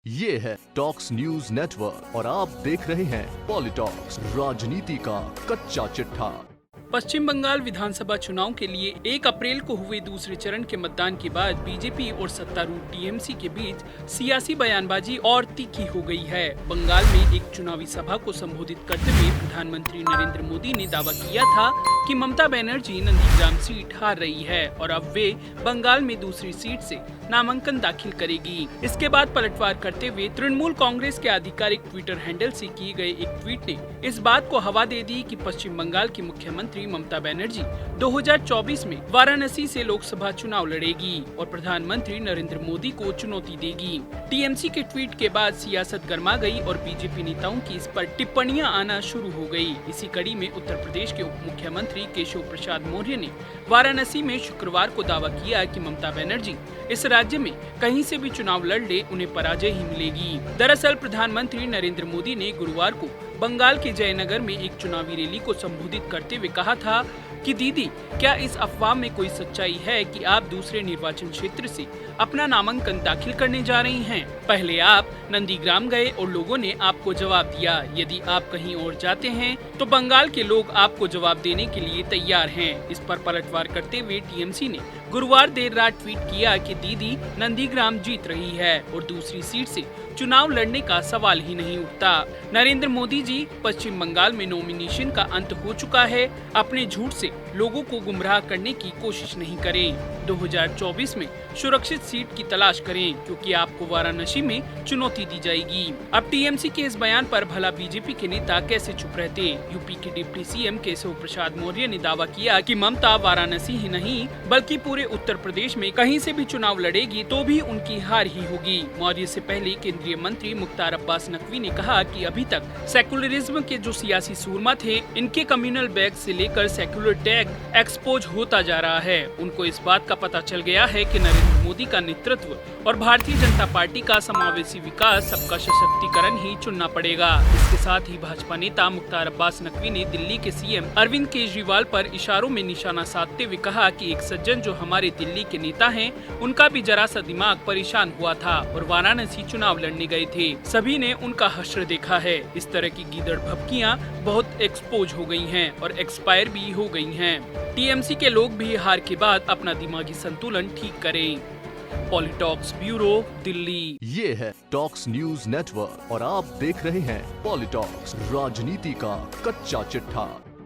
ये है talks news network और आप देख रहे हैं पॉलिटॉक्स, राजनीति का कच्चा चिट्ठा। पश्चिम बंगाल विधानसभा चुनाव के लिए 1 अप्रैल को हुए दूसरे चरण के मतदान के बाद बीजेपी और सत्तारूढ़ टीएमसी के बीच सियासी बयानबाजी और तीखी हो गई है। बंगाल में एक चुनावी सभा को संबोधित करते हुए प्रधानमंत्री नरेंद्र मोदी ने दावा किया था कि ममता बनर्जी नंदीग्राम सीट हार रही है और अब वे बंगाल में दूसरी सीट से नामांकन दाखिल करेगी। इसके बाद पलटवार करते हुए तृणमूल कांग्रेस के आधिकारिक ट्विटर हैंडल से किए गए एक ट्वीट ने इस बात को हवा दे दी कि पश्चिम बंगाल की मुख्यमंत्री ममता बनर्जी 2024 में वाराणसी से लोकसभा चुनाव लड़ेगी और प्रधानमंत्री नरेंद्र मोदी को चुनौती देगी। टीएमसी के ट्वीट के बाद सियासत गर्मा गई और बीजेपी नेताओं की इस पर टिप्पणियां आना शुरू हो गई। इसी कड़ी में उत्तर प्रदेश के उप मुख्यमंत्री केशव प्रसाद मौर्य ने वाराणसी में शुक्रवार को दावा किया कि ममता बनर्जी इस राज्य में कहीं से भी चुनाव लड़ ले, उन्हें पराजय ही मिलेगी। दरअसल प्रधानमंत्री नरेंद्र मोदी ने गुरुवार को बंगाल के जयनगर में एक चुनावी रैली को संबोधित करते हुए कहा था कि दीदी, क्या इस अफवाह में कोई सच्चाई है कि आप दूसरे निर्वाचन क्षेत्र से अपना नामांकन दाखिल करने जा रही हैं? पहले आप नंदीग्राम गए और लोगों ने आपको जवाब दिया। यदि आप कहीं और जाते हैं तो बंगाल के लोग आपको जवाब देने के लिए तैयार हैं। इस पर पलटवार करते हुए टीएमसी ने गुरुवार देर रात ट्वीट किया कि दीदी नंदीग्राम जीत रही है और दूसरी सीट से चुनाव लड़ने का सवाल ही नहीं उठता। नरेंद्र मोदी जी, पश्चिम बंगाल में नॉमिनेशन का अंत हो चुका है। अपने झूठ से लोगों को गुमराह करने की कोशिश नहीं करें। 2024 में सुरक्षित सीट की तलाश करें क्योंकि आपको वाराणसी में चुनौती दी जाएगी। अब टीएमसी के इस बयान पर भला बीजेपी के नेता कैसे चुप रहते? यूपी के डिप्टी सीएम केशव प्रसाद मौर्य ने दावा किया कि ममता वाराणसी ही नहीं बल्कि पूरे उत्तर प्रदेश में कहीं से भी चुनाव लड़ेगी तो भी उनकी हार ही होगी। मौर्य से पहले केंद्रीय मंत्री मुख्तार अब्बास नकवी ने कहा कि अभी तक सेकुलरिज्म के जो सियासी सूरमा थे, इनके कम्युनल बैग से लेकर सेकुलर टैग एक्सपोज होता जा रहा है। उनको इस बात का पता चल गया है कि नरेंद्र मोदी का नेतृत्व और भारतीय जनता पार्टी का समावेशी विकास, सबका सशक्तिकरण ही चुनना पड़ेगा। इसके साथ ही भाजपा नेता मुख्तार अब्बास नकवी ने दिल्ली के सीएम अरविंद केजरीवाल पर इशारों में निशाना साधते हुए कहा कि एक सज्जन जो हमारे दिल्ली के नेता हैं, उनका भी जरा सा दिमाग परेशान हुआ था और वाराणसी चुनाव लड़ने गए थे। सभी ने उनका हश्र देखा है। इस तरह की गीदड़ भभकियां बहुत एक्सपोज हो गई हैं और एक्सपायर भी हो गई हैं। टीएमसी के लोग भी हार के बाद अपना दिमागी संतुलन ठीक करें। पॉलिटॉक्स ब्यूरो, दिल्ली। ये है टॉक्स न्यूज नेटवर्क और आप देख रहे हैं पॉलिटॉक्स, राजनीति का कच्चा चिट्ठा।